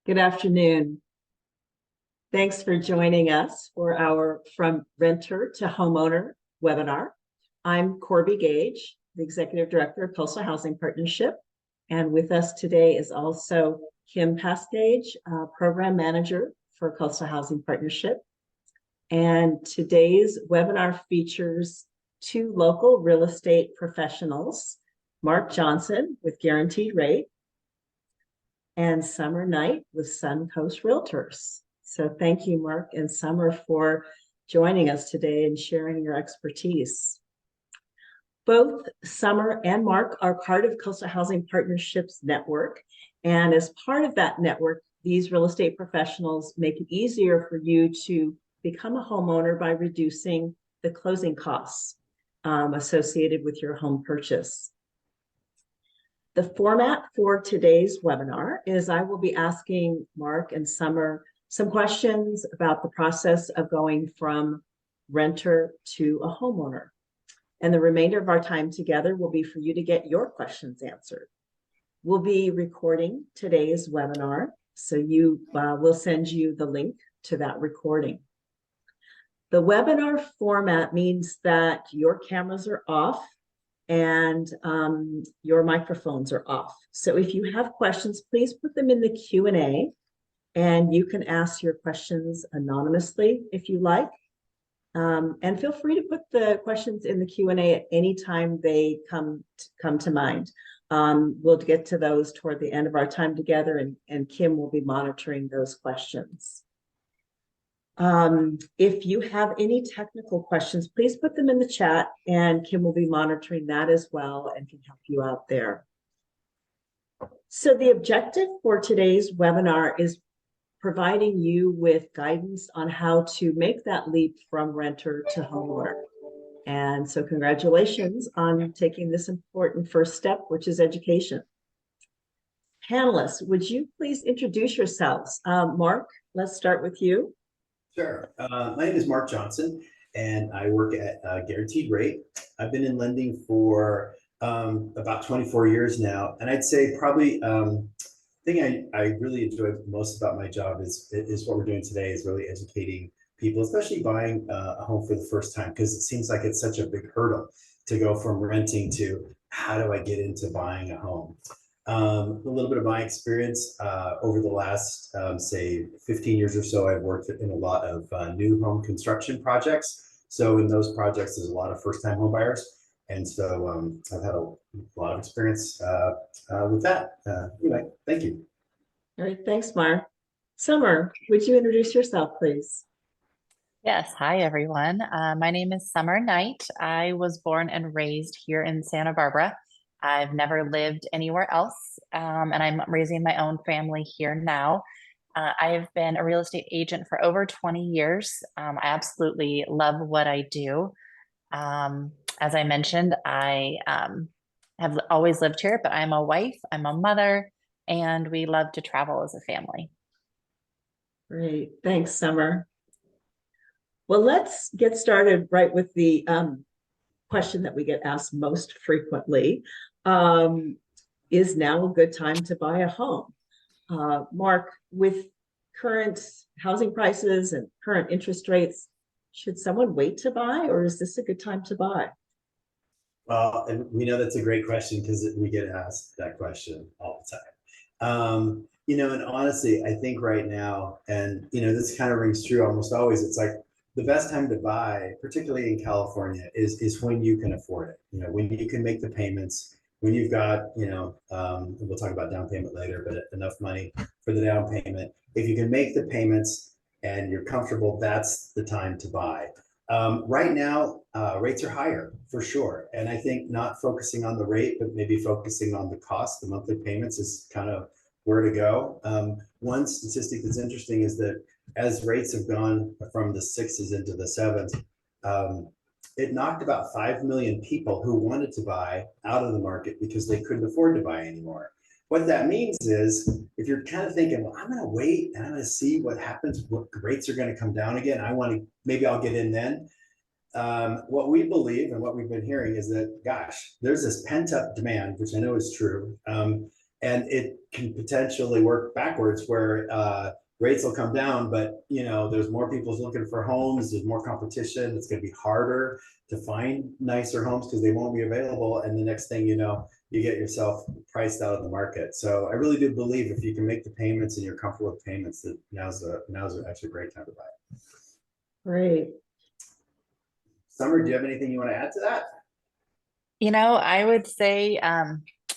Good afternoon. Thanks for joining us for our From Renter to Homeowner webinar. I'm Corby Gage, the Executive Director of Coastal Housing Partnership. And with us today is also Kim Pascage, Program Manager for Coastal Housing Partnership. And today's webinar features two local real estate professionals, Mark Johnson with Guaranteed Rate and Summer Knight with Suncoast Realtors. So thank you, Mark and Summer, for joining us today and sharing your expertise. Both Summer and Mark are part of Coastal Housing Partnerships Network. And as part of that network, these real estate professionals make it easier for you to become a homeowner by reducing the closing costs associated with your home purchase. The format for today's webinar is I will be asking Mark and Summer some questions about the process of going from renter to a homeowner. And the remainder of our time together will be for you to get your questions answered. We'll be recording today's webinar, so we'll send you the link to that recording. The webinar format means that your cameras are off and your microphones are off. So if you have questions, please put them in the Q&A, and you can ask your questions anonymously if you like. And feel free to put the questions in the Q&A at any time they come to mind. We'll get to those toward the end of our time together, and Kim will be monitoring those questions. If you have any technical questions, please put them in the chat, and Kim will be monitoring that as well and can help you out there. So the objective for today's webinar is providing you with guidance on how to make that leap from renter to homeowner. And so congratulations on taking this important first step, which is education. Panelists, would you please introduce yourselves? Mark, let's start with you. Sure. My name is Mark Johnson, and I work at Guaranteed Rate. I've been in lending for about 24 years now, and I'd say probably the thing I really enjoy most about my job is what we're doing today is really educating people, especially buying a home for the first time, because it seems like it's such a big hurdle to go from renting to how do I get into buying a home. A little bit of my experience over the last, say, 15 years or so, I've worked in a lot of new home construction projects. So in those projects, there's a lot of first-time home buyers. And so I've had a lot of experience with that. Anyway, thank you. All right, thanks, Mark. Summer, would you introduce yourself, please? Yes, hi, everyone. My name is Summer Knight. I was born and raised here in Santa Barbara. I've never lived anywhere else, and I'm raising my own family here now. I've been a real estate agent for over 20 years. I absolutely love what I do. As I mentioned, I have always lived here, but I'm a wife, I'm a mother, and we love to travel as a family. Great, thanks, Summer. Well, let's get started right with the question that we get asked most frequently. Is now a good time to buy a home? Mark, with current housing prices and current interest rates, should someone wait to buy, or is this a good time to buy? Well, and we know that's a great question because we get asked that question all the time. And honestly, I think right now, and this kind of rings true almost always, it's like the best time to buy, particularly in California, is when you can afford it. When you can make the payments, when you've got, we'll talk about down payment later, but enough money for the down payment. If you can make the payments and you're comfortable, that's the time to buy. Right now, rates are higher for sure. And I think not focusing on the rate, but maybe focusing on the cost, the monthly payments is kind of where to go. One statistic that's interesting is that as rates have gone from the 6s into the 7s, it knocked about 5 million people who wanted to buy out of the market because they couldn't afford to buy anymore. What that means is if you're kind of thinking, well, I'm going to wait and I'm going to see what happens, what rates are going to come down again. Maybe I'll get in then. What we believe and what we've been hearing is that, gosh, there's this pent up demand, which I know is true. And it can potentially work backwards where rates will come down, but there's more people looking for homes, there's more competition, it's going to be harder to find nicer homes because they won't be available. And the next thing you know, you get yourself priced out of the market. So I really do believe if you can make the payments and you're comfortable with payments, that now's actually a great time to buy. Great. Summer, do you have anything you want to add to that? I would say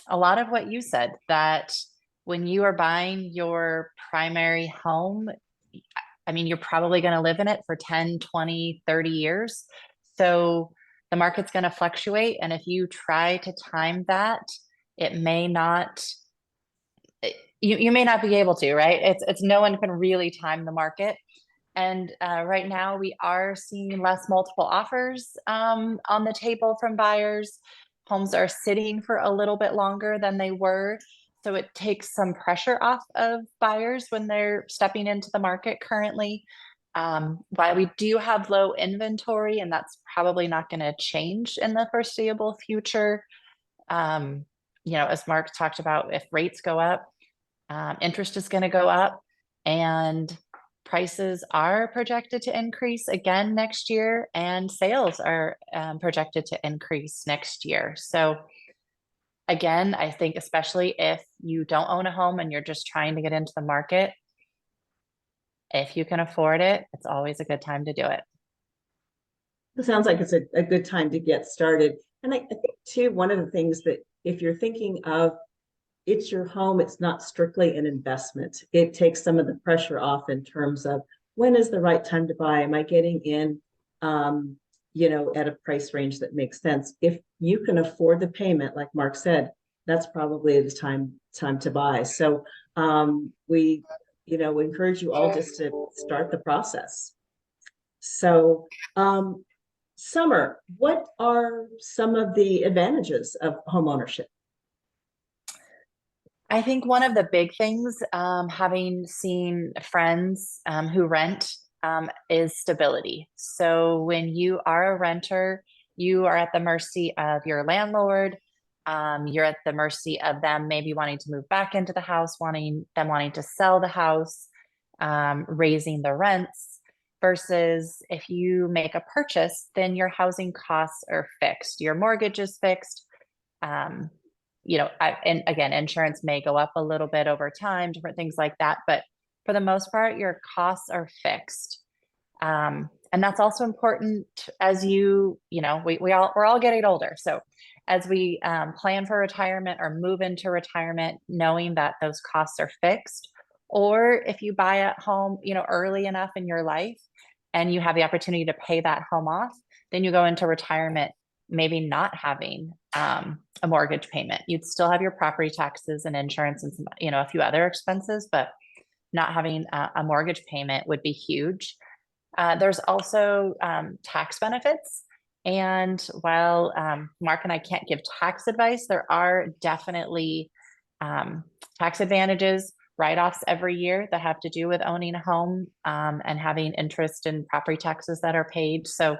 a lot of what you said, that when you are buying your primary home, I mean, you're probably going to live in it for 10, 20, 30 years. So the market's going to fluctuate. And if you try to time that, it may not, you may not be able to, right? It's no one can really time the market. And right now we are seeing less multiple offers on the table from buyers. Homes are sitting for a little bit longer than they were. So it takes some pressure off of buyers when they're stepping into the market currently. While we do have low inventory, and that's probably not going to change in the foreseeable future. As Mark talked about, if rates go up, interest is going to go up, and prices are projected to increase again next year, and sales are projected to increase next year. So again, I think especially if you don't own a home and you're just trying to get into the market, if you can afford it, it's always a good time to do it. It sounds like it's a good time to get started. And I think too, one of the things that if you're thinking of it's your home, it's not strictly an investment. It takes some of the pressure off in terms of when is the right time to buy? Am I getting in, at a price range that makes sense? If you can afford the payment, like Mark said, that's probably the time to buy. So we encourage you all just to start the process. So Summer, what are some of the advantages of home ownership? I think one of the big things, having seen friends who rent, is stability. So when you are a renter, you are at the mercy of your landlord. You're at the mercy of them maybe wanting to move back into the house, wanting to sell the house, raising the rents. Versus if you make a purchase, then your housing costs are fixed. Your mortgage is fixed. And again, insurance may go up a little bit over time, different things like that. But for the most part, your costs are fixed. And that's also important as we're all getting older. So as we plan for retirement or move into retirement, knowing that those costs are fixed, or if you buy a home, early enough in your life and you have the opportunity to pay that home off, then you go into retirement maybe not having a mortgage payment. You'd still have your property taxes and insurance and some, a few other expenses, but not having a mortgage payment would be huge. There's also tax benefits. And while Mark and I can't give tax advice, there are definitely tax advantages, write-offs every year that have to do with owning a home and having interest in property taxes that are paid. So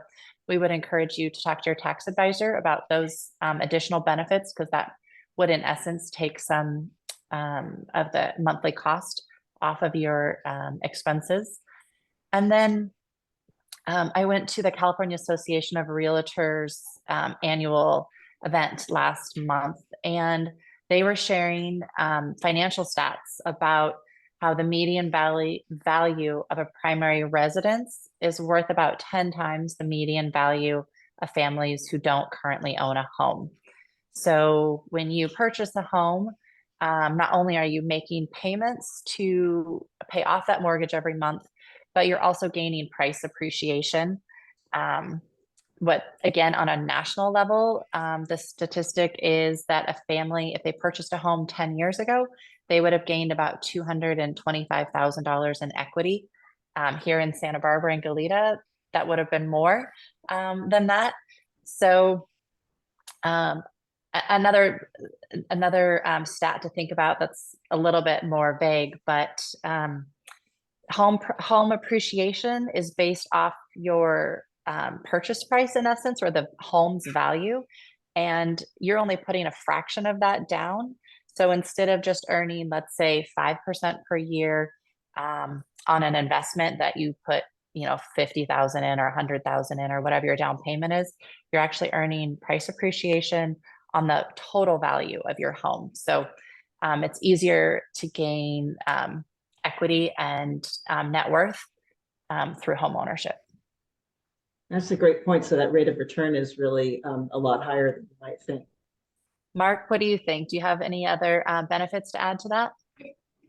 we would encourage you to talk to your tax advisor about those additional benefits, because that would in essence take some of the monthly cost off of your expenses. And then I went to the California Association of Realtors annual event last month, and they were sharing financial stats about how the median value of a primary residence is worth about 10 times the median value of families who don't currently own a home. So when you purchase a home, not only are you making payments to pay off that mortgage every month, but you're also gaining price appreciation. But again, on a national level, the statistic is that a family, if they purchased a home 10 years ago, they would have gained about $225,000 in equity. Here in Santa Barbara and Goleta, that would have been more than that. So another stat to think about that's a little bit more vague, but home appreciation is based off your purchase price in essence, or the home's value, and you're only putting a fraction of that down. So instead of just earning, let's say 5% per year on an investment that you put, 50,000 in or 100,000 in or whatever your down payment is, you're actually earning price appreciation on the total value of your home. So it's easier to gain equity and net worth through home ownership. That's a great point. So that rate of return is really a lot higher than you might think. Mark, what do you think? Do you have any other benefits to add to that?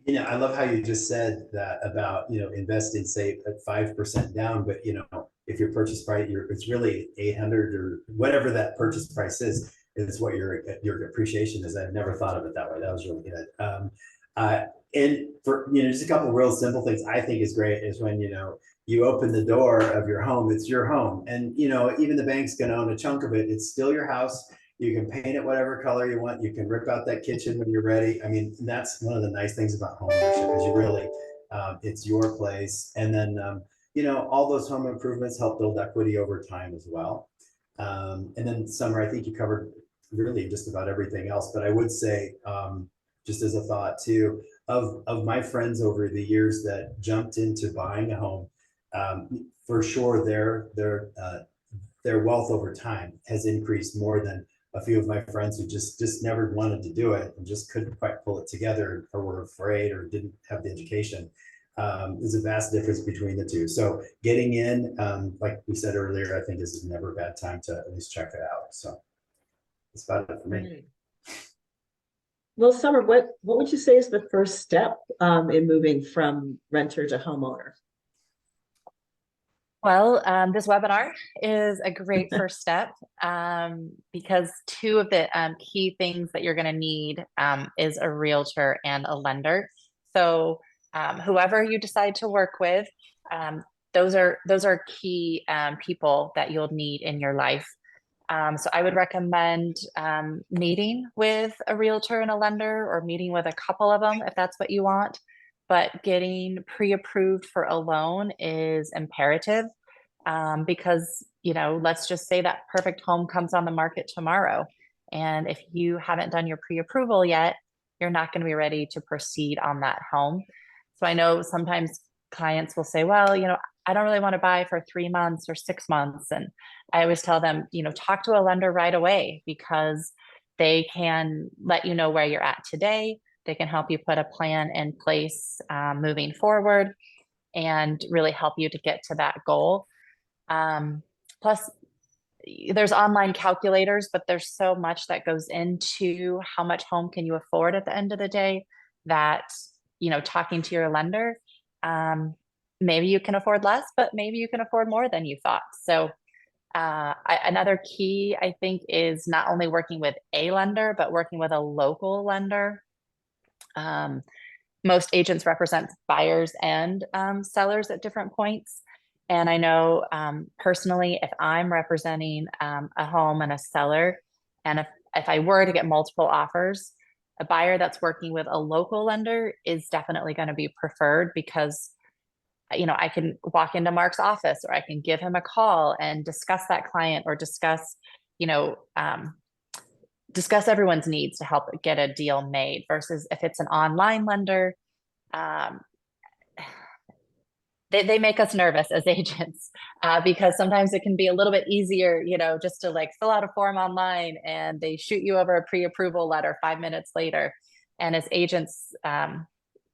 I love how you just said that about, investing, say, at 5% down, but if your purchase price, it's really 800 or whatever that purchase price is what your appreciation is. I've never thought of it that way. That was really good. And for, just a couple of real simple things I think is great is when, you open the door of your home, it's your home. And, even the bank's going to own a chunk of it. It's still your house. You can paint it whatever color you want. You can rip out that kitchen when you're ready. I mean, that's one of the nice things about home ownership is you really, it's your place. And then, all those home improvements help build equity over time as well. And then Summer, I think you covered really just about everything else, but I would say, just as a thought too, of my friends over the years that jumped into buying a home, for sure their wealth over time has increased more than a few of my friends who just never wanted to do it and just couldn't quite pull it together or were afraid or didn't have the education. There's a vast difference between the two. So getting in, like we said earlier, I think is never a bad time to at least check it out. So that's about it for me. Right. Well, Summer, what would you say is the first step in moving from renter to homeowner? Well, this webinar is a great first step because two of the key things that you're going to need is a realtor and a lender. So whoever you decide to work with, those are key people that you'll need in your life. So I would recommend meeting with a realtor and a lender or meeting with a couple of them if that's what you want. But getting pre-approved for a loan is imperative because, let's just say that perfect home comes on the market tomorrow. And if you haven't done your pre-approval yet, you're not going to be ready to proceed on that home. So I know sometimes clients will say, well, I don't really want to buy for 3 months or 6 months. And I always tell them, talk to a lender right away because they can let you know where you're at today. They can help you put a plan in place moving forward and really help you to get to that goal. Plus, there's online calculators, but there's so much that goes into how much home can you afford at the end of the day that, talking to your lender, maybe you can afford less, but maybe you can afford more than you thought. So another key, I think, is not only working with a lender, but working with a local lender. Most agents represent buyers and sellers at different points. And I know personally, if I'm representing a home and a seller, and if I were to get multiple offers, a buyer that's working with a local lender is definitely going to be preferred because I can walk into Mark's office or I can give him a call and discuss that client or discuss everyone's needs to help get a deal made versus if it's an online lender, they make us nervous as agents because sometimes it can be a little bit easier, just to like fill out a form online and they shoot you over a pre-approval letter 5 minutes later. And as agents,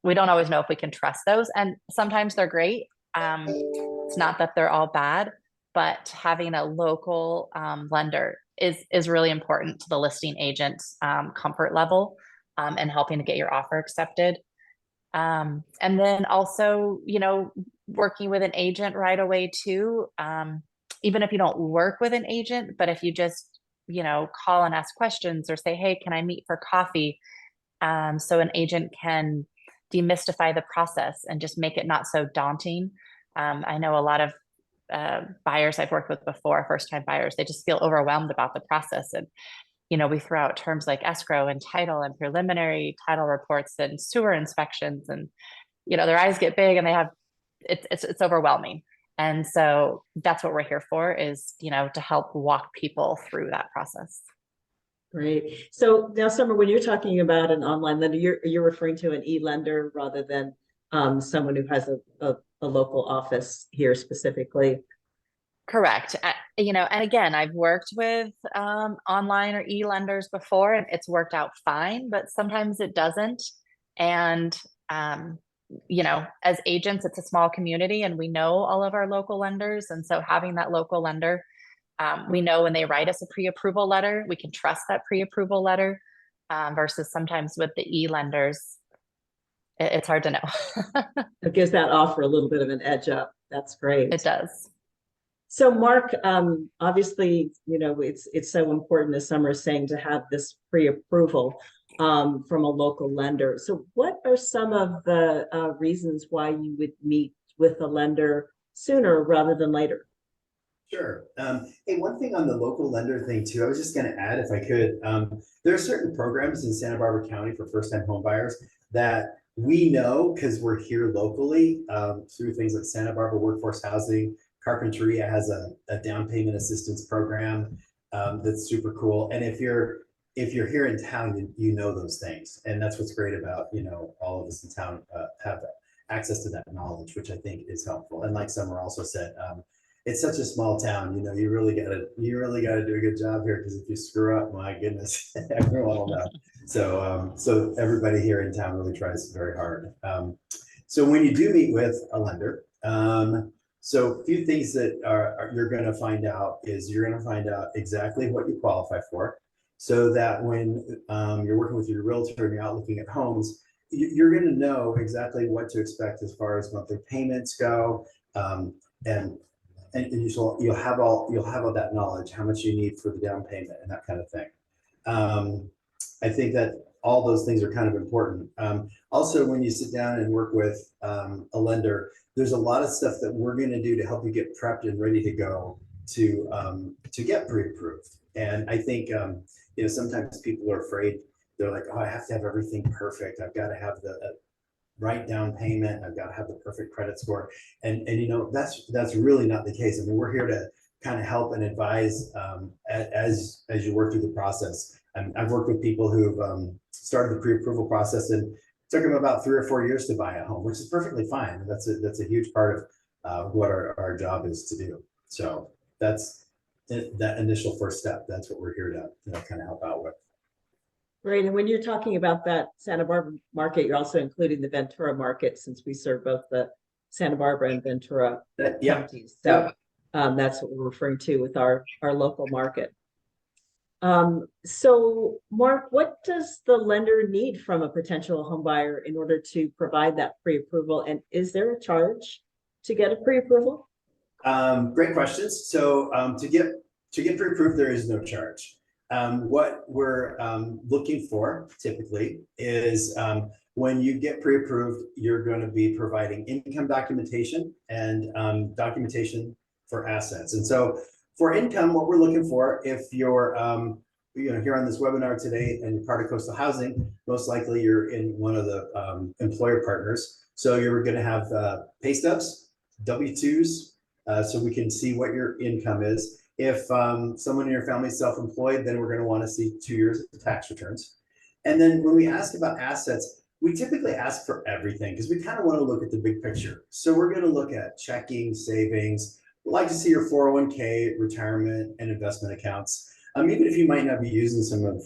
we don't always know if we can trust those. And sometimes they're great. It's not that they're all bad, but having a local lender is really important to the listing agent's comfort level and helping to get your offer accepted. And then also, working with an agent right away too. Even if you don't work with an agent, but if you just, call and ask questions or say, hey, can I meet for coffee? So an agent can demystify the process and just make it not so daunting. I know a lot of buyers I've worked with before, first-time buyers, they just feel overwhelmed about the process. And, we throw out terms like escrow and title and preliminary title reports and sewer inspections. And, their eyes get big and it's overwhelming. And so that's what we're here for is, to help walk people through that process. Great. So now, Summer, when you're talking about an online lender, you're referring to an e-lender rather than someone who has a local office here specifically. Correct. And again, I've worked with online or e-lenders before, and it's worked out fine, but sometimes it doesn't. And as agents, it's a small community, and we know all of our local lenders, and so having that local lender, we know when they write us a pre-approval letter, we can trust that pre-approval letter, versus sometimes with the e-lenders, it's hard to know. It gives that offer a little bit of an edge up. That's great. It does. So Mark, obviously, it's so important, as Summer is saying, to have this pre-approval from a local lender. So what are some of the reasons why you would meet with a lender sooner rather than later? Sure. Hey, one thing on the local lender thing too, I was just going to add, if I could, there are certain programs in Santa Barbara County for first-time home buyers that we know because we're here locally through things like Santa Barbara Workforce Housing. Carpinteria has a down payment assistance program that's super cool. And if you're here in town, you know those things, and that's what's great about all of us in town have access to that knowledge, which I think is helpful. And like Summer also said, it's such a small town, you really gotta do a good job here, because if you screw up, my goodness, everyone will know. So everybody here in town really tries very hard. So when you do meet with a lender, so a few things that you're going to find out is you're going to find out exactly what you qualify for, so that when you're working with your realtor and you're out looking at homes, you're going to know exactly what to expect as far as monthly payments go, and you'll have all that knowledge, how much you need for the down payment and that kind of thing. I think that all those things are kind of important. Also, when you sit down and work with a lender, there's a lot of stuff that we're going to do to help you get prepped and ready to go to get pre-approved. And I think sometimes people are afraid. They're like, oh, I have to have everything perfect. I've got to have the right down payment. I've got to have the perfect credit score. And that's really not the case. I mean, we're here to kind of help and advise as you work through the process. I've worked with people who've started the pre-approval process, and it took them about 3 or 4 years to buy a home, which is perfectly fine. That's a huge part of what our job is to do. So that's that initial first step. That's what we're here to kind of help out with. Right. And when you're talking about that Santa Barbara market, you're also including the Ventura market, since we serve both the Santa Barbara and Ventura counties. So that's what we're referring to with our local market. So Mark, what does the lender need from a potential home buyer in order to provide that pre-approval? And is there a charge to get a pre-approval? Great questions. So to get pre-approved, there is no charge. What we're looking for typically is when you get pre-approved, you're going to be providing income documentation and documentation for assets. And so for income, what we're looking for, if you're here on this webinar today and you're part of Coastal Housing, most likely you're in one of the employer partners. So you're going to have pay stubs, W-2s, so we can see what your income is. If someone in your family is self-employed, then we're going to want to see 2 years of tax returns. And then when we ask about assets, we typically ask for everything because we kind of want to look at the big picture. So we're going to look at checking, savings. We'd like to see your 401k, retirement, and investment accounts. Even if you might not be using some of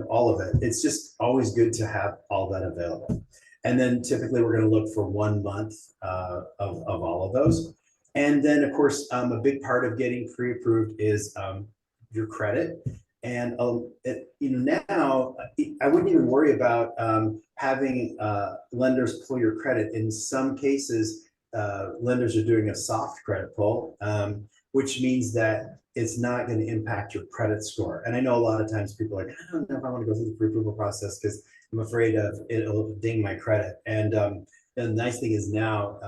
all of it, it's just always good to have all that available. And then typically we're going to look for 1 month of all of those. And then, of course, a big part of getting pre-approved is your credit. And now I wouldn't even worry about having lenders pull your credit. In some cases, lenders are doing a soft credit pull, which means that it's not going to impact your credit score. And I know a lot of times people are like, I don't know if I want to go through the pre-approval process because I'm afraid it'll ding my credit. And the nice thing is now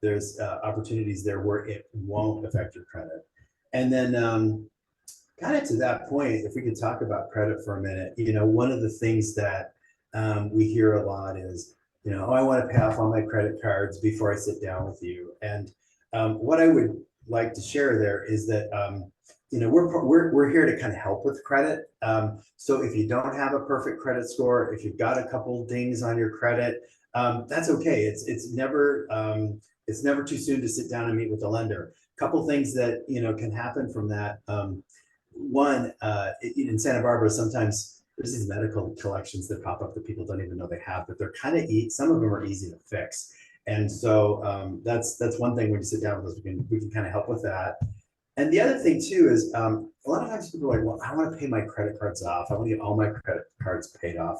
there's opportunities there where it won't affect your credit. And then kind of to that point, if we could talk about credit for a minute, one of the things that we hear a lot is, oh, I want to pay off all my credit cards before I sit down with you. And what I would like to share there is that we're here to kind of help with credit. So if you don't have a perfect credit score, if you've got a couple dings on your credit, that's okay. It's never too soon to sit down and meet with a lender. Couple things that can happen from that. One, in Santa Barbara, sometimes there's these medical collections that pop up that people don't even know they have, but they're kind of some of them are easy to fix. And so that's one thing when you sit down with us, we can kind of help with that. And the other thing too is a lot of times people are like, well, I want to pay my credit cards off. I want to get all my credit cards paid off.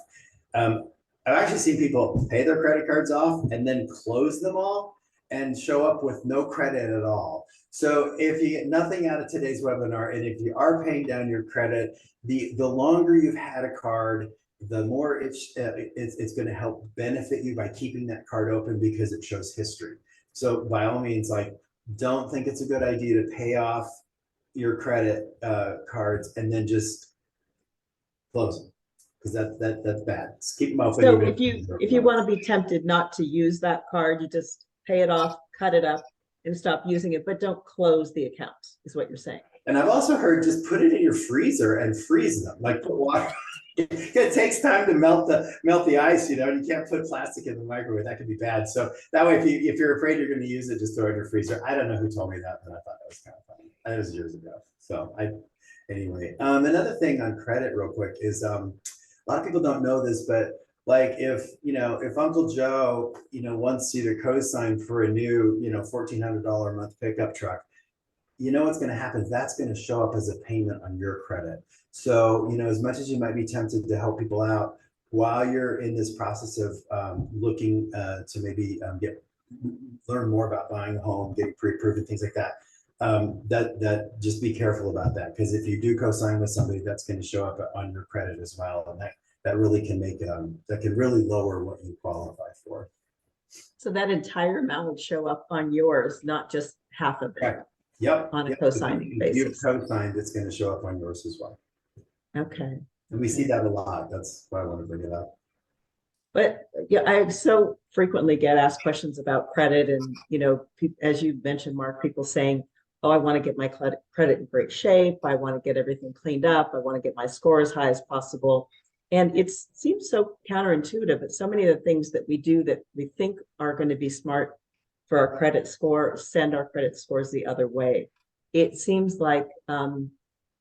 I've actually seen people pay their credit cards off and then close them all and show up with no credit at all. So if you get nothing out of today's webinar, and if you are paying down your credit, the longer you've had a card, the more it's going to help benefit you by keeping that card open because it shows history. So by all means, like, don't think it's a good idea to pay off your credit cards and then just close them, because that's bad. Just keep them open. So if you want to be tempted not to use that card, you just pay it off, cut it up, and stop using it, but don't close the account, is what you're saying. And I've also heard just put it in your freezer and freeze them, like put water. It takes time to melt the ice, and you can't put plastic in the microwave. That could be bad. So that way, if you're afraid you're going to use it, just throw it in your freezer. I don't know who told me that, but I thought that was kind of funny. That was years ago. So anyway, another thing on credit real quick is a lot of people don't know this, but like if Uncle Joe wants you to co-sign for a new $1,400 a month pickup truck, what's going to happen? That's going to show up as a payment on your credit. So, as much as you might be tempted to help people out while you're in this process of looking to maybe learn more about buying a home, getting pre-approved and things like that, that just be careful about that, because if you do co-sign with somebody, that's going to show up on your credit as well, and that really can make that can really lower what you qualify for. So that entire amount would show up on yours, not just half of it. Right. Yep. On a co-signing basis. If you've co-signed, it's going to show up on yours as well. Okay. And we see that a lot. That's why I want to bring it up. But yeah, I so frequently get asked questions about credit, and as you mentioned, Mark, people saying, "Oh, I want to get my credit in great shape. I want to get everything cleaned up. I want to get my score as high as possible." And it seems so counterintuitive, but so many of the things that we do that we think are going to be smart for our credit score send our credit scores the other way. It seems like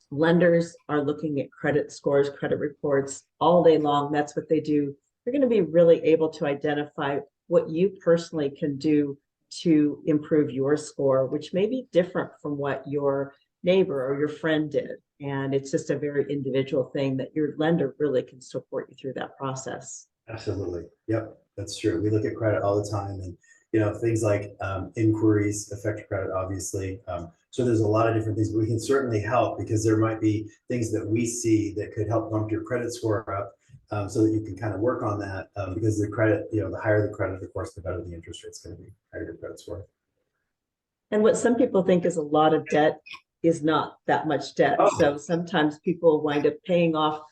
lenders are looking at credit scores, credit reports all day long. That's what they do. You're going to be really able to identify what you personally can do to improve your score, which may be different from what your neighbor or your friend did. And it's just a very individual thing that your lender really can support you through that process. Absolutely. Yep, that's true. We look at credit all the time, and things like inquiries affect credit, obviously. So there's a lot of different things, but we can certainly help, because there might be things that we see that could help bump your credit score up, so that you can kind of work on that, because the credit, the higher the credit, of course, the better the interest rate's going to be, higher your credit score. And what some people think is a lot of debt is not that much debt. Oh. So sometimes people wind up paying off,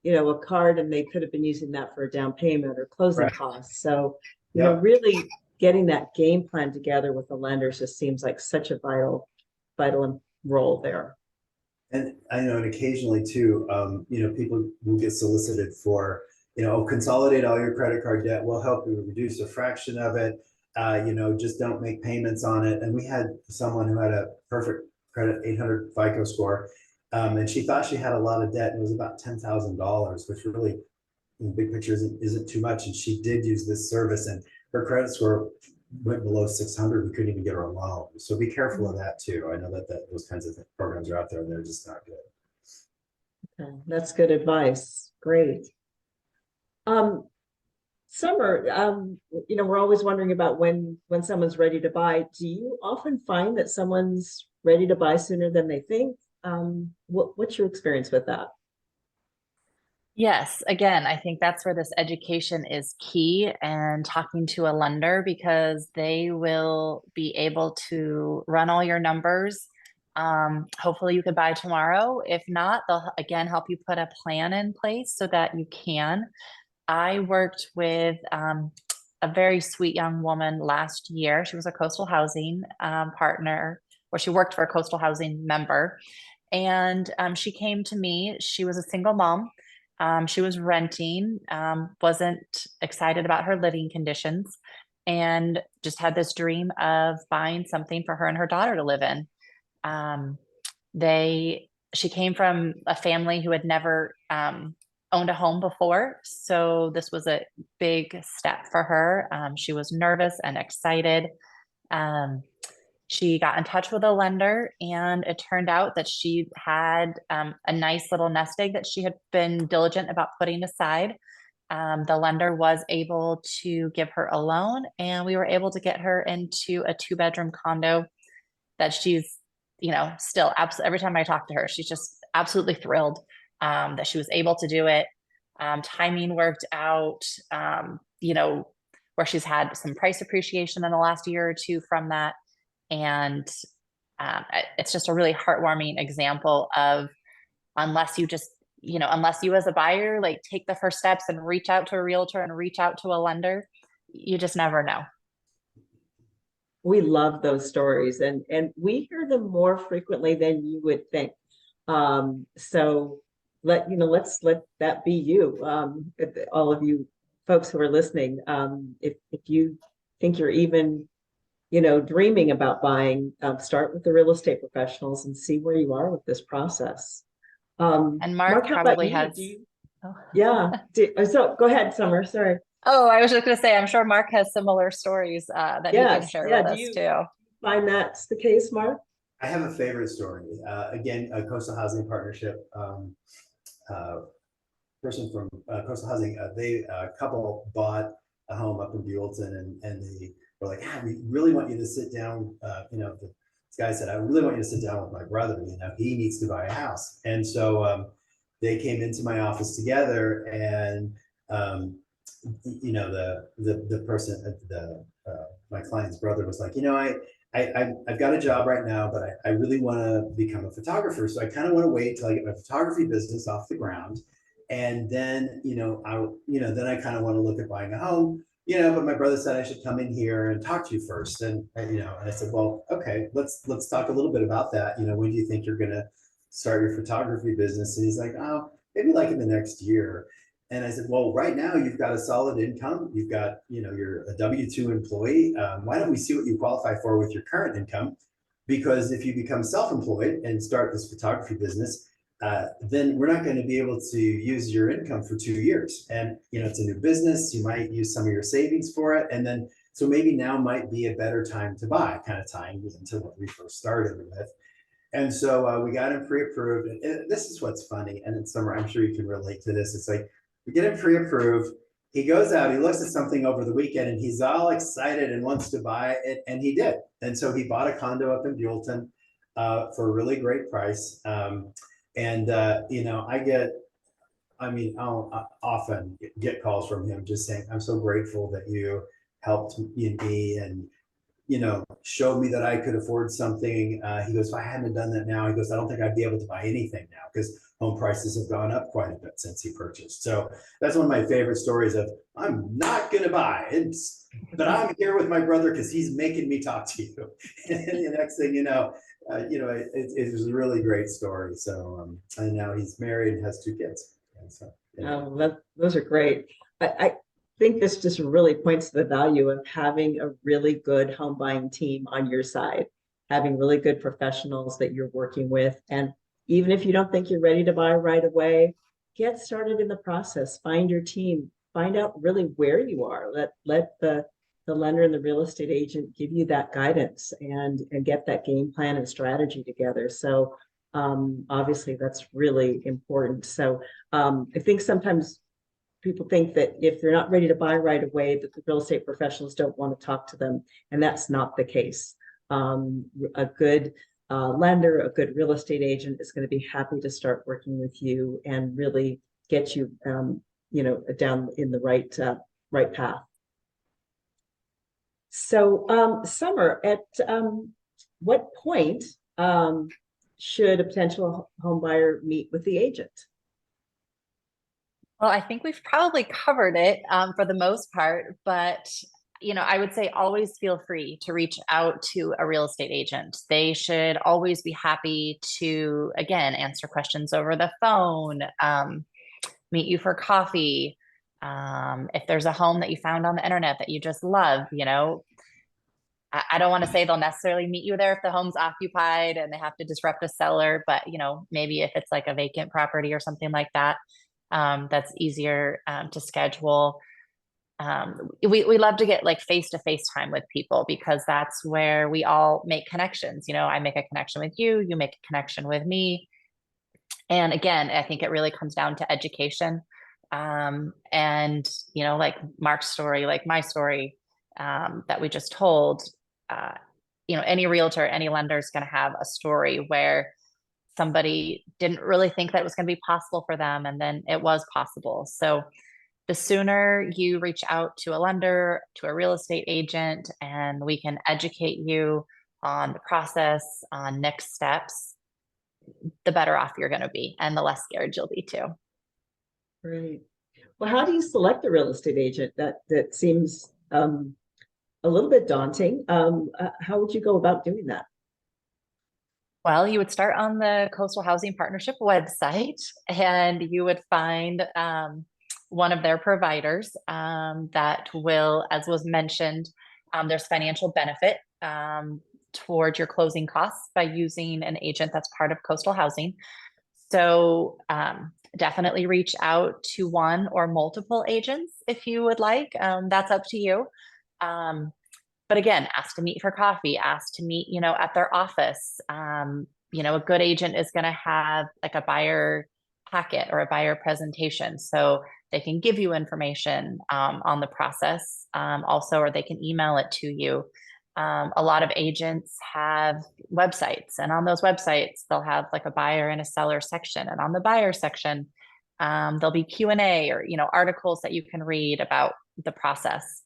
a card, and they could have been using that for a down payment or closing Right. costs. So, really getting that game plan together with the lenders just seems like such a vital role there. And I know, and occasionally too, people will get solicited for, consolidate all your credit card debt. We'll help you reduce a fraction of it. Just don't make payments on it. And we had someone who had a perfect credit, 800 FICO score, and she thought she had a lot of debt, and it was about $10,000, which really, in the big picture, isn't too much. And she did use this service, and her credit score went below 600. We couldn't even get her a loan. So be careful of that too. I know that those kinds of programs are out there, and they're just not good. Okay, that's good advice. Great. Summer, we're always wondering about when someone's ready to buy. Do you often find that someone's ready to buy sooner than they think? What's your experience with that? Yes, again, I think that's where this education is key, and talking to a lender, because they will be able to run all your numbers. Hopefully you could buy tomorrow. If not, they'll again help you put a plan in place so that you can. I worked with a very sweet young woman last year. She was a coastal housing partner, or she worked for a coastal housing member. And she came to me. She was a single mom. She was renting, wasn't excited about her living conditions, and just had this dream of buying something for her and her daughter to live in. Um, she came from a family who had never owned a home before, so this was a big step for her. She was nervous and excited. Um, she got in touch with a lender, and it turned out that she had a nice little nest egg that she had been diligent about putting aside. The lender was able to give her a loan, and we were able to get her into a 2-bedroom condo that she's, still absolutely, every time I talk to her, she's just absolutely thrilled that she was able to do it. Timing worked out, where she's had some price appreciation in the last year or two from that. And it's just a really heartwarming example of, unless you just, unless you as a buyer, like, take the first steps and reach out to a realtor and reach out to a lender, you just never know. We love those stories, and we hear them more frequently than you would think. So let's let that be you, all of you folks who are listening. If you think you're even dreaming about buying, start with the real estate professionals and see where you are with this process. And Mark, Mark how about probably you? has. Do you? Oh. Yeah. So go ahead, Summer. Sorry. Oh, I was just going to say, I'm sure Mark has similar stories that he can Yes. share Yeah. with Do us you too. find that's the case, Mark? I have a favorite story. Again, a coastal housing partnership. Uh, Person from coastal housing, they couple bought a home up in Buellton, and they were like, we really want you to sit down. This guy said, I really want you to sit down with my brother. He needs to buy a house. And so they came into my office together, and the person, my client's brother was like, I've got a job right now, but I really want to become a photographer. So I kind of want to wait till I get my photography business off the ground. And then, then I kind of want to look at buying a home, but my brother said I should come in here and talk to you first. And I said, well, okay, let's talk a little bit about that. When do you think you're going to start your photography business? And he's like, oh, maybe like in the next year. And I said, well, right now you've got a solid income. You've got, you're a W-2 employee. Why don't we see what you qualify for with your current income? Because if you become self-employed and start this photography business, then we're not going to be able to use your income for 2 years. And, it's a new business. You might use some of your savings for it. And then, so maybe now might be a better time to buy, kind of tying into what we first started with. And so we got him pre-approved. And this is what's funny. And in summer, I'm sure you can relate to this. It's like, we get him pre-approved. He goes out, he looks at something over the weekend, and he's all excited and wants to buy it. And he did. And so he bought a condo up in Buellton for a really great price. I'll often get calls from him just saying, I'm so grateful that you helped me and, showed me that I could afford something. He goes, if I hadn't done that now, he goes, I don't think I'd be able to buy anything now because home prices have gone up quite a bit since he purchased. So that's one of my favorite stories of, I'm not going to buy, but I'm here with my brother because he's making me talk to you. And the next thing it was a really great story. So, and now he's married and has 2 kids. And so, Those are great. I think this just really points to the value of having a really good home buying team on your side, having really good professionals that you're working with. And even if you don't think you're ready to buy right away, get started in the process, find your team, find out really where you are. Let the lender and the real estate agent give you that guidance and get that game plan and strategy together. So obviously that's really important. So I think sometimes people think that if they're not ready to buy right away, that the real estate professionals don't want to talk to them. And that's not the case. A good lender, a good real estate agent is going to be happy to start working with you and really get you, down in the right path. So, Summer, at what point should a potential home buyer meet with the agent? Well, I think we've probably covered it for the most part, but I would say always feel free to reach out to a real estate agent. They should always be happy to, again, answer questions over the phone, meet you for coffee. If there's a home that you found on the internet that you just love, I don't want to say they'll necessarily meet you there if the home's occupied and they have to disrupt a seller, but maybe if it's like a vacant property or something like that, that's easier to schedule. We love to get like face-to-face time with people because that's where we all make connections. I make a connection with you, you make a connection with me. And again, I think it really comes down to education. And like Mark's story, like my story, that we just told, uh, any realtor, any lender is going to have a story where somebody didn't really think that it was going to be possible for them, and then it was possible. So the sooner you reach out to a lender, to a real estate agent, and we can educate you on the process, on next steps, the better off you're going to be and the less scared you'll be too. Right. Well, how do you select a real estate agent? That seems a little bit daunting. How would you go about doing that? Well, you would start on the Coastal Housing Partnership website and you would find one of their providers that will, as was mentioned, there's financial benefit toward your closing costs by using an agent that's part of Coastal Housing. So definitely reach out to one or multiple agents if you would like. That's up to you. But again, ask to meet for coffee, ask to meet, at their office. A good agent is going to have like a buyer packet or a buyer presentation. So they can give you information on the process also, or they can email it to you. A lot of agents have websites, and on those websites, they'll have like a buyer and a seller section. And on the buyer section, there'll be Q&A or, articles that you can read about the process.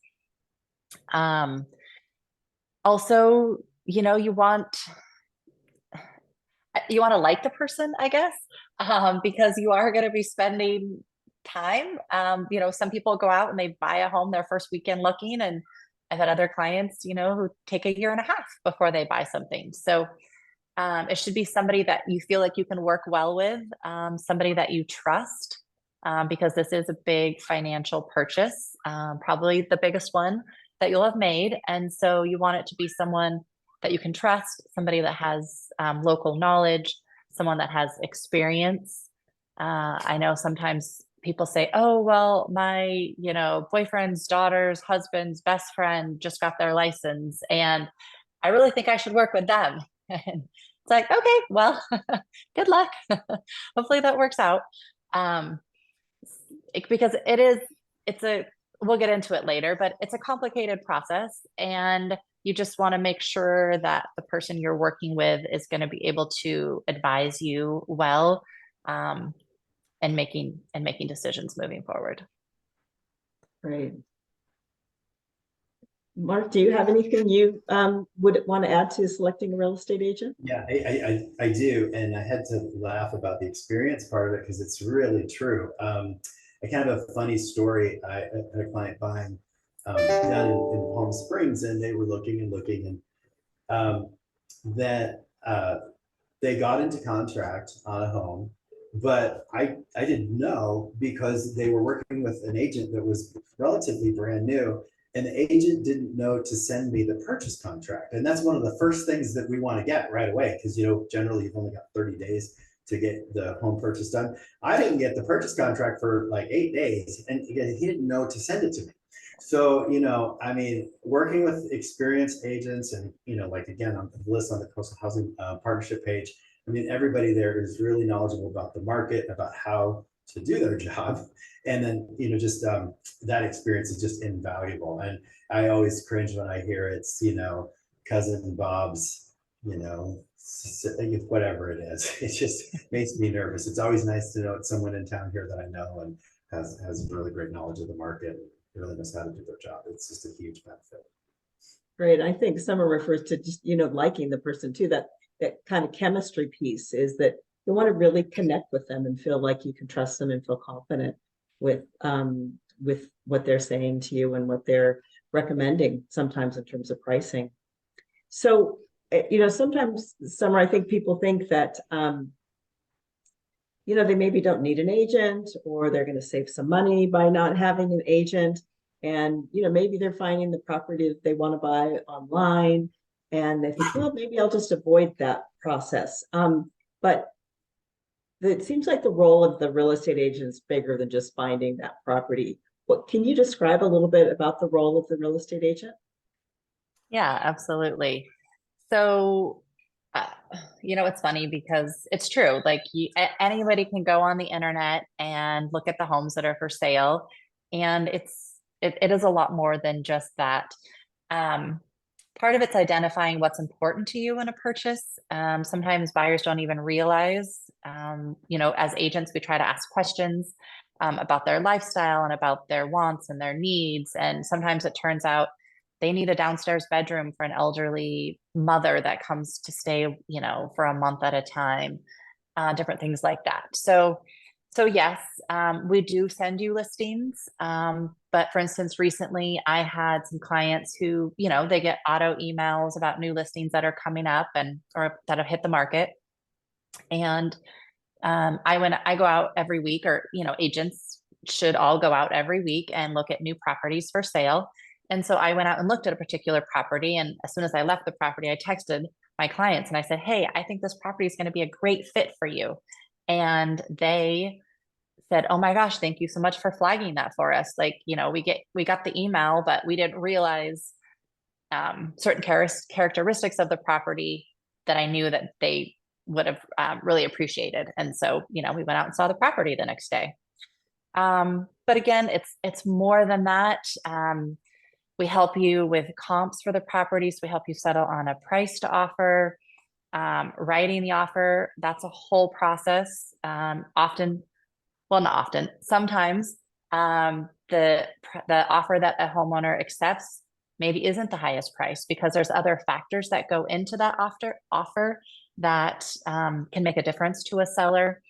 Also, you want to like the person, I guess, because you are going to be spending time. Some people go out and they buy a home their first weekend looking, and I've had other clients, who take a year and a half before they buy something. So it should be somebody that you feel like you can work well with, somebody that you trust, because this is a big financial purchase, probably the biggest one that you'll have made. And so you want it to be someone that you can trust, somebody that has local knowledge, someone that has experience. I know sometimes people say, oh, well, my, boyfriend's daughter's husband's best friend just got their license, and I really think I should work with them. And it's like, okay, well, good luck. Hopefully that works out. Because we'll get into it later, but it's a complicated process, and you just want to make sure that the person you're working with is going to be able to advise you well, and making decisions moving forward. Right. Mark, do you have anything you would want to add to selecting a real estate agent? Yeah, I do. And I had to laugh about the experience part of it because it's really true. I kind of have a funny story. I had a client buying down in Palm Springs, and they were looking and looking, and that they got into contract on a home, but I didn't know because they were working with an agent that was relatively brand new, and the agent didn't know to send me the purchase contract. And that's one of the first things that we want to get right away, because generally you've only got 30 days to get the home purchase done. I didn't get the purchase contract for like 8 days, and he didn't know to send it to me. So, working with experienced agents and, like, again, on the list on the Coastal Housing Partnership page, everybody there is really knowledgeable about the market, about how to do their job. And then, just that experience is just invaluable. And I always cringe when I hear it's, cousin Bob's, whatever it is. It just makes me nervous. It's always nice to know it's someone in town here that I know and has really great knowledge of the market, really knows how to do their job. It's just a huge benefit. Great. I think Summer refers to just, liking the person too. That kind of chemistry piece is that you want to really connect with them and feel like you can trust them and feel confident with what they're saying to you and what they're recommending sometimes in terms of pricing. So, sometimes, Summer, I think people think that, they maybe don't need an agent, or they're going to save some money by not having an agent. And, maybe they're finding the property that they want to buy online, and they think, well, maybe I'll just avoid that process. But it seems like the role of the real estate agent is bigger than just finding that property. Can you describe a little bit about the role of the real estate agent? Yeah, absolutely. So, uh, it's funny because it's true. Like anybody can go on the internet and look at the homes that are for sale, and it is a lot more than just that. Um, Part of it's identifying what's important to you in a purchase. Sometimes buyers don't even realize, as agents, we try to ask questions about their lifestyle and about their wants and their needs. And sometimes it turns out they need a downstairs bedroom for an elderly mother that comes to stay, for a month at a time, different things like that. So yes, we do send you listings. But for instance, recently I had some clients who, they get auto emails about new listings that are coming up or that have hit the market. And I go out every week, or, agents should all go out every week and look at new properties for sale. And so I went out and looked at a particular property. And as soon as I left the property, I texted my clients and I said, hey, I think this property is going to be a great fit for you. And they said, oh my gosh, thank you so much for flagging that for us. Like, we got the email, but we didn't realize certain characteristics of the property that I knew that they would have really appreciated. And so, we went out and saw the property the next day. But again, it's more than that. We help you with comps for the properties. We help you settle on a price to offer, writing the offer. That's a whole process. Not often, sometimes the offer that a homeowner accepts maybe isn't the highest price because there's other factors that go into that offer that can make a difference to a seller.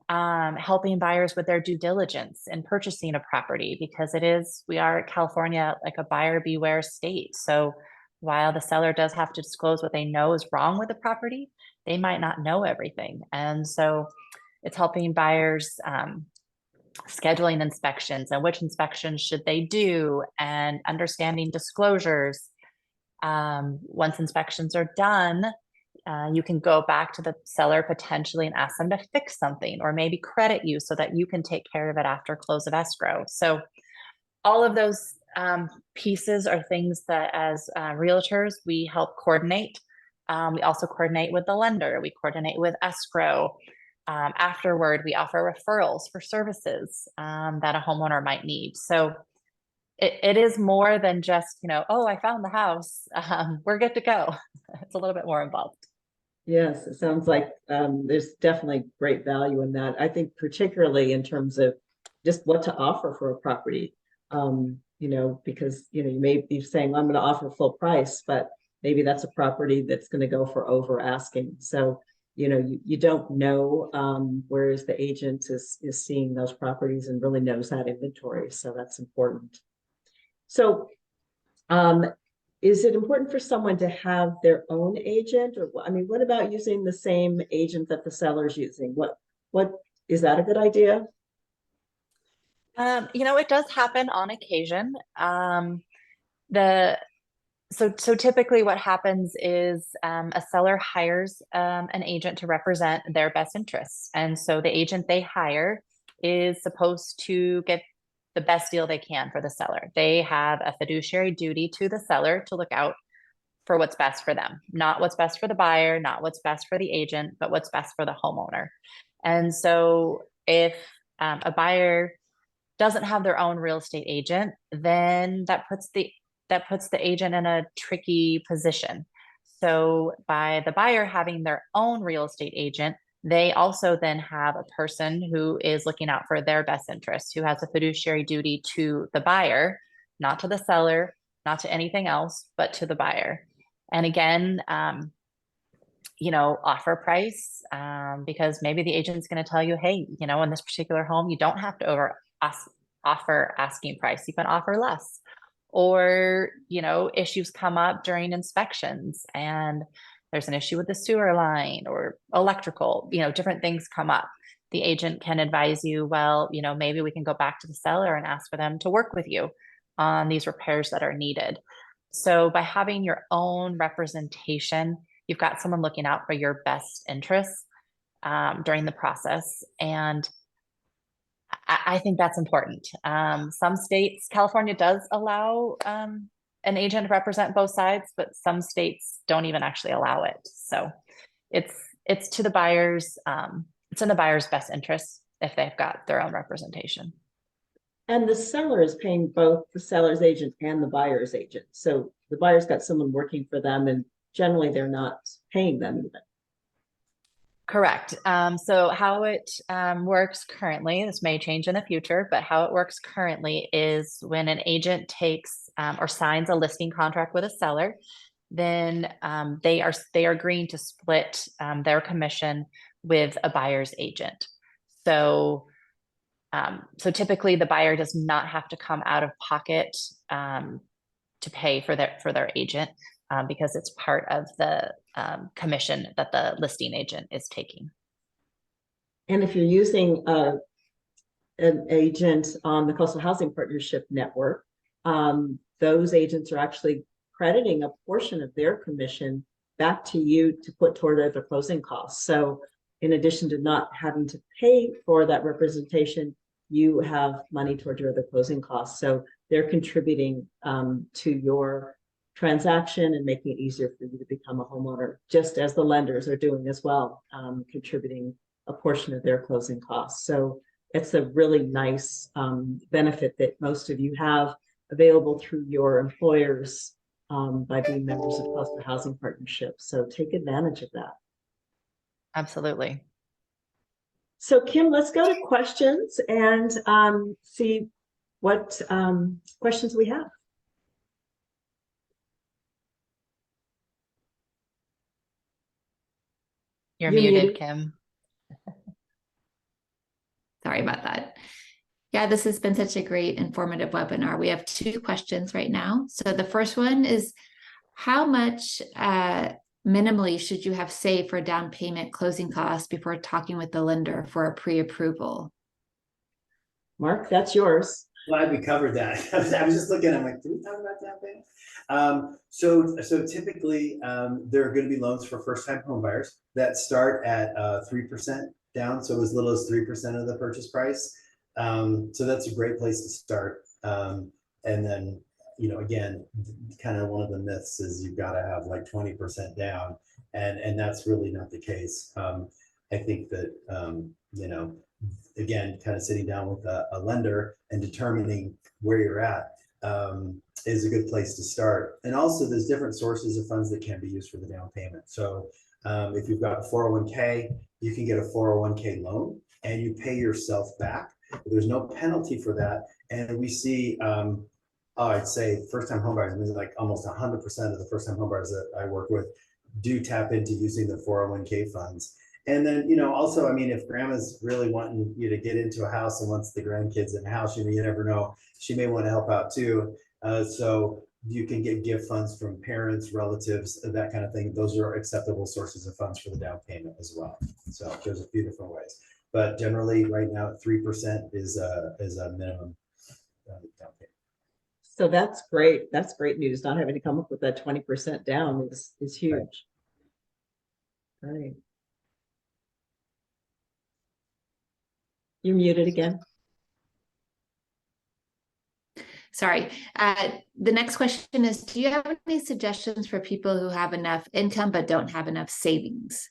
Helping buyers with their due diligence in purchasing a property, because we are California, like a buyer beware state. So while the seller does have to disclose what they know is wrong with the property, they might not know everything. And so it's helping buyers scheduling inspections and which inspections should they do, and understanding disclosures. Once inspections are done, you can go back to the seller potentially and ask them to fix something, or maybe credit you so that you can take care of it after close of escrow. So all of those pieces are things that as realtors, we help coordinate. We also coordinate with the lender. We coordinate with escrow. Afterward, we offer referrals for services that a homeowner might need. So it is more than just, oh, I found the house. We're good to go. It's a little bit more involved. Yes, it sounds like there's definitely great value in that. I think particularly in terms of just what to offer for a property, because, you may be saying, I'm going to offer full price, but maybe that's a property that's going to go for over asking. So, you don't know, whereas the agent is seeing those properties and really knows that inventory. So that's important. So, is it important for someone to have their own agent, or what about using the same agent that the seller's using? What is that a good idea? It does happen on occasion. So typically what happens is a seller hires an agent to represent their best interests. And so the agent they hire is supposed to get the best deal they can for the seller. They have a fiduciary duty to the seller to look out for what's best for them, not what's best for the buyer, not what's best for the agent, but what's best for the homeowner. And so if a buyer doesn't have their own real estate agent, then that puts the agent in a tricky position. So by the buyer having their own real estate agent, they also then have a person who is looking out for their best interests, who has a fiduciary duty to the buyer, not to the seller, not to anything else, but to the buyer. And again, offer price, because maybe the agent's going to tell you, hey, in this particular home, you don't have to offer asking price. You can offer less. Or, issues come up during inspections and there's an issue with the sewer line or electrical, different things come up. The agent can advise you, well, maybe we can go back to the seller and ask for them to work with you on these repairs that are needed. So by having your own representation, you've got someone looking out for your best interests during the process. And I think that's important. Some states, California does allow an agent to represent both sides, but some states don't even actually allow it. So it's to the buyers, it's in the buyer's best interest if they've got their own representation. And the seller is paying both the seller's agent and the buyer's agent. So the buyer's got someone working for them, and generally they're not paying them even. Correct. So how it works currently, this may change in the future, but how it works currently is when an agent takes or signs a listing contract with a seller, then they are agreeing to split their commission with a buyer's agent. So typically the buyer does not have to come out of pocket to pay for their agent because it's part of the commission that the listing agent is taking. And if you're using an agent on the Coastal Housing Partnership Network, those agents are actually crediting a portion of their commission back to you to put toward their closing costs. So in addition to not having to pay for that representation, you have money toward your other closing costs. So they're contributing to your transaction and making it easier for you to become a homeowner, just as the lenders are doing as well, contributing a portion of their closing costs. So it's a really nice benefit that most of you have available through your employers by being members of Coastal Housing Partnership. So take advantage of that. Absolutely. So Kim, let's go to questions and see what questions we have. You're muted, Kim. Sorry about that. Yeah, this has been such a great informative webinar. We have 2 questions right now. So the first one is, how much minimally should you have saved for down payment closing costs before talking with the lender for a pre-approval? Mark, that's yours. Glad we covered that. I was just looking, I'm like, did we talk about down payment? So typically there are going to be loans for first-time home buyers that start at 3% down, so as little as 3% of the purchase price. So that's a great place to start. And then, again, kind of one of the myths is you've got to have like 20% down, and that's really not the case. I think that, again, kind of sitting down with a lender and determining where you're at is a good place to start. And also there's different sources of funds that can be used for the down payment. So if you've got a 401k, you can get a 401k loan and you pay yourself back. There's no penalty for that. And we see, I'd say first-time homebuyers, I mean, like almost 100% of the first-time homebuyers that I work with do tap into using the 401k funds. And then, also, I mean, if grandma's really wanting you to get into a house and wants the grandkids in the house, you never know, she may want to help out too. So you can get gift funds from parents, relatives, that kind of thing. Those are acceptable sources of funds for the down payment as well. So there's a few different ways, but generally right now 3% is a minimum down payment. So that's great. That's great news. Not having to come up with that 20% down is huge. Right. You're muted again. Sorry. The next question is, do you have any suggestions for people who have enough income but don't have enough savings?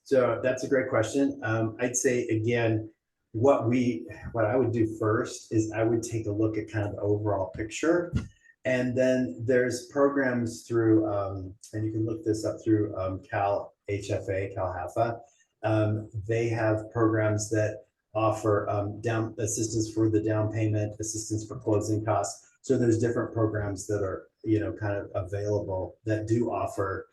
So that's a great question. I'd say, again, what I would do first is I would take a look at kind of the overall picture. And then there's programs through, and you can look this up through Cal HFA. They have programs that offer down assistance for the down payment, assistance for closing costs. So there's different programs that are, kind of available that do offer,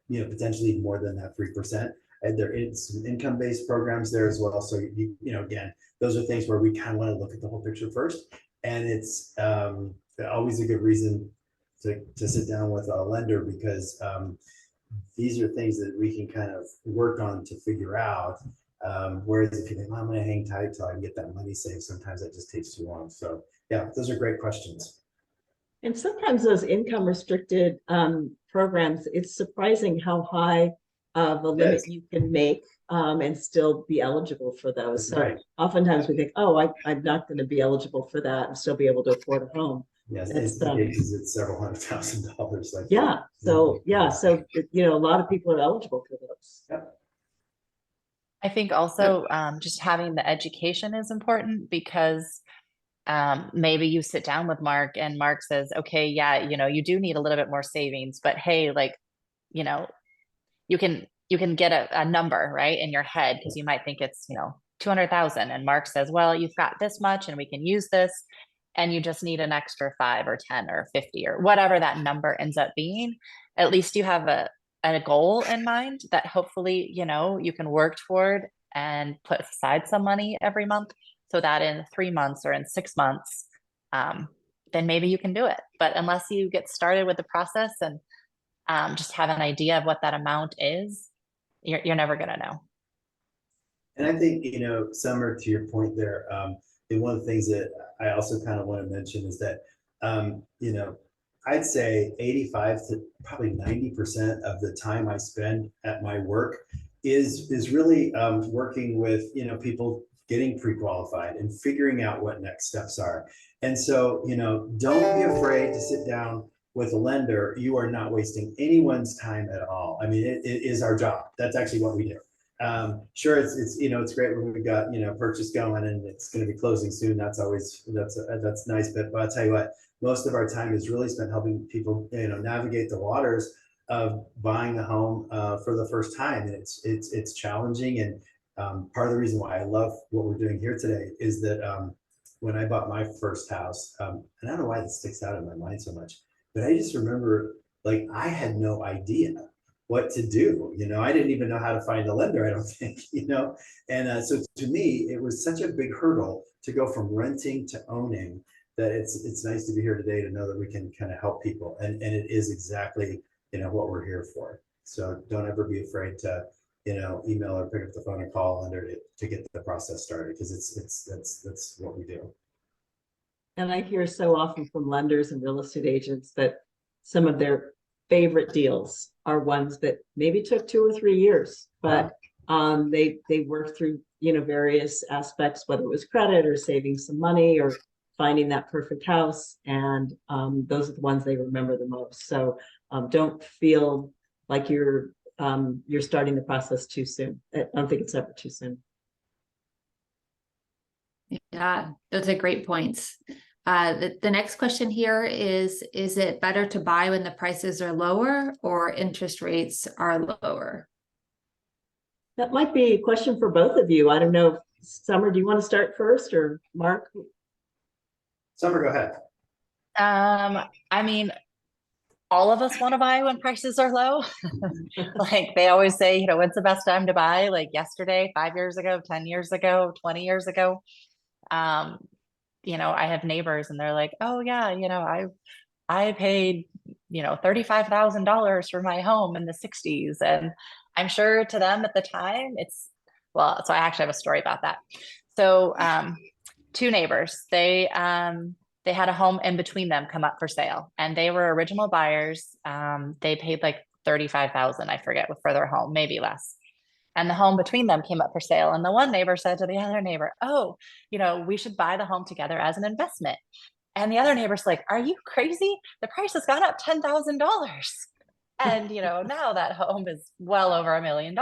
potentially more than that 3%. and there is some income-based programs there as well. So again, those are things where we kind of want to look at the whole picture first. And it's always a good reason to sit down with a lender, because these are things that we can kind of work on to figure out. Whereas if you think, I'm going to hang tight till I can get that money saved, sometimes that just takes too long. So yeah, those are great questions. And sometimes those income restricted programs, it's surprising how high of a limit Yes. you can make and still be eligible for those. That's So right. oftentimes we think, oh, I'm not going to be eligible for that and still be able to afford a home. Yes, in That's, some cases it's several $100,000. Like yeah. So a lot of people are eligible for those. Yep. I think also just having the education is important, because maybe you sit down with Mark and Mark says, okay, yeah, you do need a little bit more savings, but hey, like, you can get a number right in your head, because you might think it's 200,000, and Mark says, well, you've got this much and we can use this, and you just need an extra 5 or 10 or 50 or whatever that number ends up being. At least you have a goal in mind that hopefully you can work toward and put aside some money every month, so that in 3 months or in 6 months, then maybe you can do it. But unless you get started with the process and just have an idea of what that amount is, you're never going to know. And I think, Summer, to your point there, and one of the things that I also kind of want to mention is that, I'd say 85 to probably 90% of the time I spend at my work is really working with, people getting pre-qualified and figuring out what next steps are. And so, don't be afraid to sit down with a lender. You are not wasting anyone's time at all. I mean, it is our job. That's actually what we do. Sure, it's great when we've got purchase going and it's going to be closing soon. That's nice. But I'll tell you what, most of our time is really spent helping people navigate the waters of buying a home for the first time. And it's challenging. And part of the reason why I love what we're doing here today is that when I bought my first house, and I don't know why this sticks out in my mind so much, but I just remember, like, I had no idea what to do. I didn't even know how to find a lender, I don't think, and so to me, it was such a big hurdle to go from renting to owning, that it's nice to be here today to know that we can kind of help people. And it is exactly, what we're here for. So don't ever be afraid to, email or pick up the phone or call lender to get the process started, because that's what we do. And I hear so often from lenders and real estate agents that some of their favorite deals are ones that maybe took 2 or 3 years, but they worked through various aspects, whether it was credit or saving some money or finding that perfect house, and those are the ones they remember the most. So don't feel like you're starting the process too soon. I don't think it's ever too soon. Yeah, those are great points. The next question here is it better to buy when the prices are lower or interest rates are lower? That might be a question for both of you. I don't know. Summer, do you want to start first, or Mark? Summer, go ahead. I mean, all of us want to buy when prices are low. Like they always say, when's the best time to buy? Like yesterday, 5 years ago, 10 years ago, 20 years ago. I have neighbors and they're like, oh yeah, I paid, $35,000 for my home in the 60s. And I'm sure to them at the time so I actually have a story about that. So 2 neighbors, they had a home in between them come up for sale, and they were original buyers. They paid like $35,000, I forget, for their home, maybe less. And the home between them came up for sale. And the one neighbor said to the other neighbor, oh, we should buy the home together as an investment. And the other neighbor's like, are you crazy? The price has gone up $10,000. And, now that home is well over $1 million.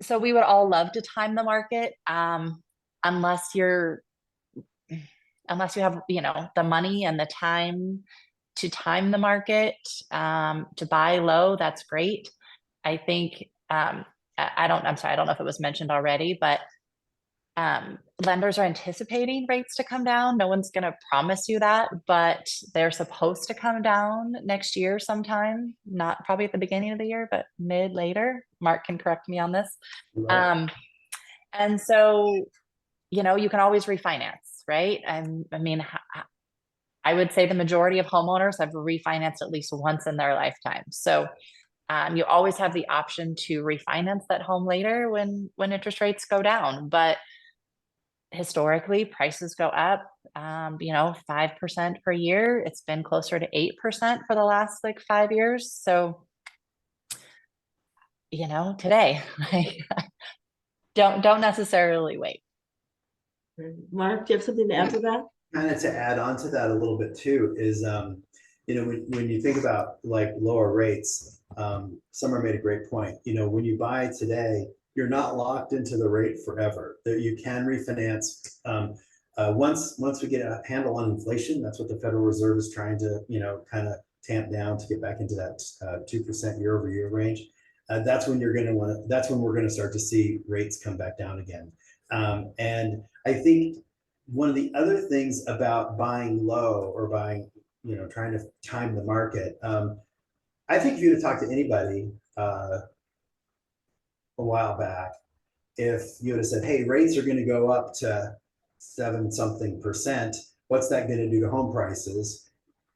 So we would all love to time the market, unless you have, the money and the time to time the market, to buy low. That's great. I think, I'm sorry, I don't know if it was mentioned already, but Lenders are anticipating rates to come down. No one's going to promise you that, but they're supposed to come down next year sometime, not probably at the beginning of the year, but mid later. Mark can correct me on this. Right. And so, you know, you can always refinance, right? I mean, I would say the majority of homeowners have refinanced at least once in their lifetime. So you always have the option to refinance that home later when interest rates go down. But historically, prices go up, you know, 5% per year. It's been closer to 8% for the last like 5 years. So, you know, today, like, don't necessarily wait. Mark, do you have something to add to that? Kind of to add on to that a little bit too is, you know, when you think about like lower rates, Summer made a great point. You know, when you buy today, you're not locked into the rate forever. That you can refinance. Once we get a handle on inflation, that's what the Federal Reserve is trying to, you know, kind of tamp down to get back into that 2% year over year range. That's when you're going to want to. That's when we're going to start to see rates come back down again. And I think one of the other things about buying low or buying, you know, trying to time the market, I think if you would talk to anybody a while back, if you would have said, hey, rates are going to go up to 7 something percent, what's that going to do to home prices?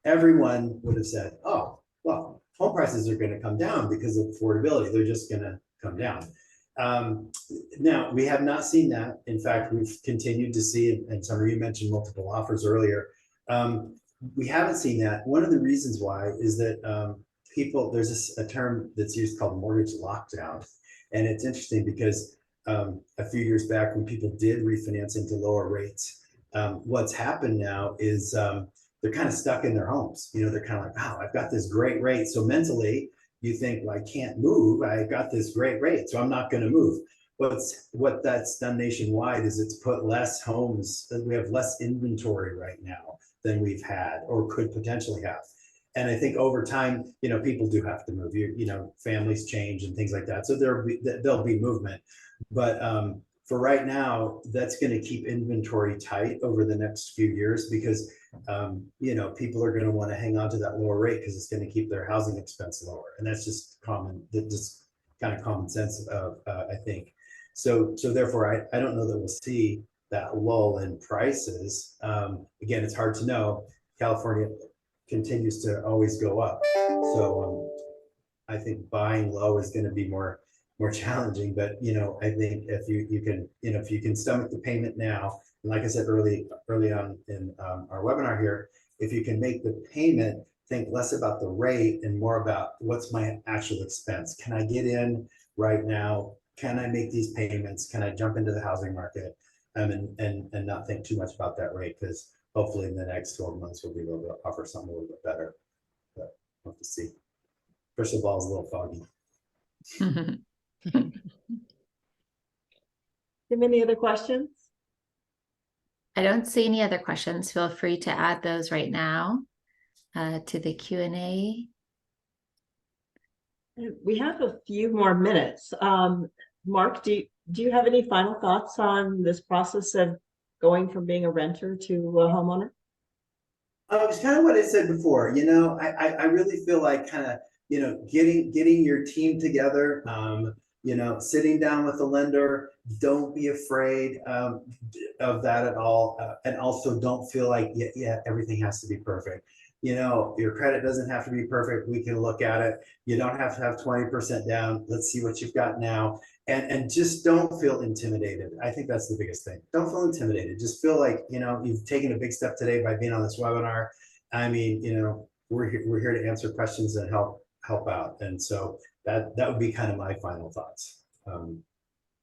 Everyone would have said, oh, well, home prices are going to come down because of affordability. They're just going to come down. Now, we have not seen that. In fact, we've continued to see, and some of you mentioned multiple offers earlier. We haven't seen that. One of the reasons why is that there's a term that's used called mortgage lockdown. And it's interesting because a few years back when people did refinance into lower rates, what's happened now is they're kind of stuck in their homes. You know, they're kind of like, wow, I've got this great rate. So mentally, you think, well, I can't move. I got this great rate, so I'm not going to move. What that's done nationwide is it's put less homes. We have less inventory right now than we've had or could potentially have. And I think over time, you know, people do have to move. You know, families change and things like that. So there'll be movement. But for right now, that's going to keep inventory tight over the next few years because, you know, people are going to want to hang on to that lower rate because it's going to keep their housing expense lower. And that's just just kind of common sense, I think. So therefore, I don't know that we'll see that lull in prices. Again, it's hard to know. California continues to always go up. So I think buying low is going to be more challenging, but you know, I think if you can, you know, if you can stomach the payment now, and like I said early on in our webinar here, if you can make the payment, think less about the rate and more about what's my actual expense. Can I get in right now? Can I make these payments? Can I jump into the housing market? And not think too much about that rate, because hopefully in the next 12 months we'll be able to offer something a little bit better. But we'll have to see. Crystal ball is a little foggy. Have any other questions? I don't see any other questions. Feel free to add those right now to the Q&A. We have a few more minutes. Mark, do you have any final thoughts on this process of going from being a renter to a homeowner? It's kind of what I said before. You know, I really feel like kind of, you know, getting your team together, you know, sitting down with the lender. Don't be afraid of that at all. And also don't feel like, yeah, everything has to be perfect. You know, your credit doesn't have to be perfect. We can look at it. You don't have to have 20% down. Let's see what you've got now. And just don't feel intimidated. I think that's the biggest thing. Don't feel intimidated. Just feel like, you know, you've taken a big step today by being on this webinar. I mean, you know, we're here to answer questions and help out. And so that would be kind of my final thoughts.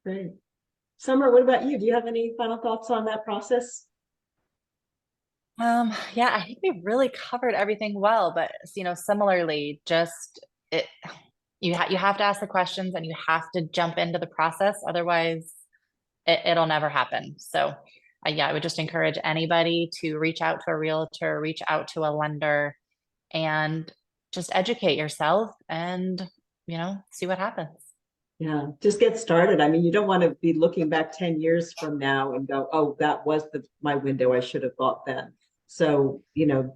Great. Summer, what about you? Do you have any final thoughts on that process? Yeah, I think we really covered everything well, but you know, similarly, just you have to ask the questions and you have to jump into the process. Otherwise, it'll never happen. So, yeah, I would just encourage anybody to reach out to a realtor, reach out to a lender, and just educate yourself and, you know, see what happens. Yeah, just get started. I mean, you don't want to be looking back 10 years from now and go, oh, that was my window. I should have bought then. So,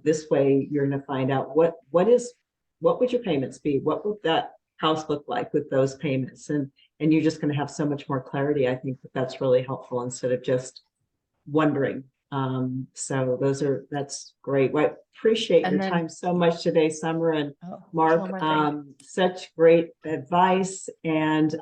this way you're going to find out what would your payments be? What would that house look like with those payments? And you're just going to have so much more clarity. I think that's really helpful instead of just wondering. So that's great. Well, I appreciate And your then- time so much today, Summer and Oh, Mark. one more thing. Such great advice. And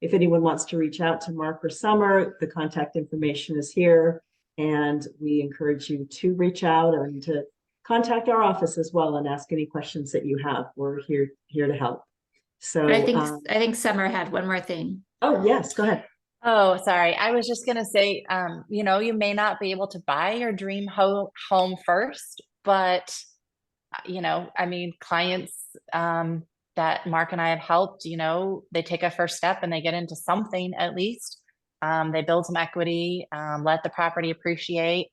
if anyone wants to reach out to Mark or Summer, the contact information is here. And we encourage you to reach out and to contact our office as well and ask any questions that you have. We're here to help. So But I think Summer had one more thing. oh yes, go ahead. Oh, sorry. I was just going to say, you may not be able to buy your dream home first, but, I mean, clients that Mark and I have helped, they take a first step and they get into something at least. They build some equity, let the property appreciate,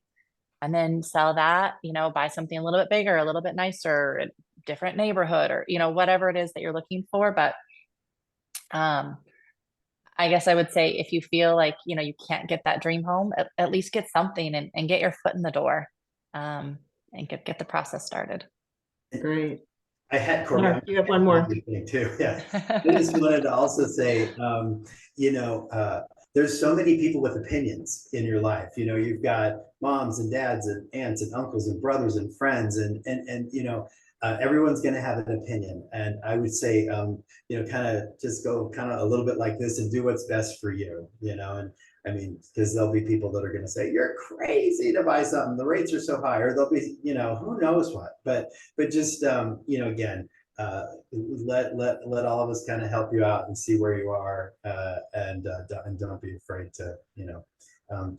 and then sell that, buy something a little bit bigger, a little bit nicer, a different neighborhood, or, whatever it is that you're looking for. But I guess I would say if you feel like, you can't get that dream home, at least get something and get your foot in the door, and get the process started. Great. I had Corey. Mark, you have one more. Thing too. Yeah. I just wanted to also say, there's so many people with opinions in your life. You've got moms and dads and aunts and uncles and brothers and friends and everyone's going to have an opinion. And I would say, kind of just go kind of a little bit like this and do what's best for you, and I mean, because there'll be people that are going to say, you're crazy to buy something. The rates are so high, or they'll be, who knows what, but just, again, let all of us kind of help you out and see where you are, and don't be afraid to,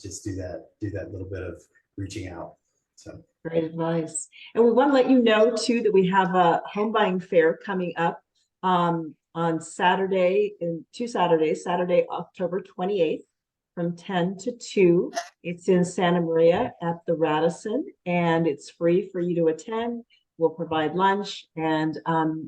just do that little bit of reaching out. So Great advice. And we want to let you know too that we have a home buying fair coming up on Saturday, Saturday, October 28th from 10 to 2. It's in Santa Maria at the Radisson, and it's free for you to attend. We'll provide lunch and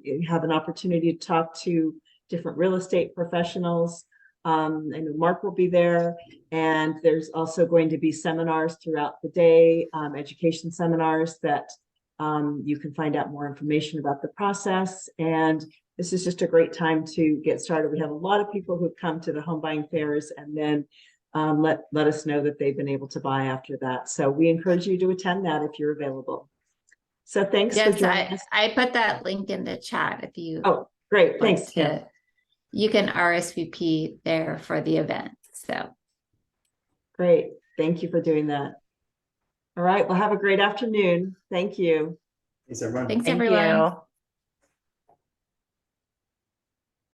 you have an opportunity to talk to different real estate professionals. I know Mark will be there, and there's also going to be seminars throughout the day, education seminars that you can find out more information about the process. And this is just a great time to get started. We have a lot of people who've come to the home buying fairs and then let us know that they've been able to buy after that. So we encourage you to attend that if you're available. So thanks for joining us. I put that link in the chat if you Oh, great. Thanks. You can RSVP there for the event. So great. Thank you for doing that. All right. Well, have a great afternoon. Thank you. thanks, everyone. thanks, Thank everyone. you.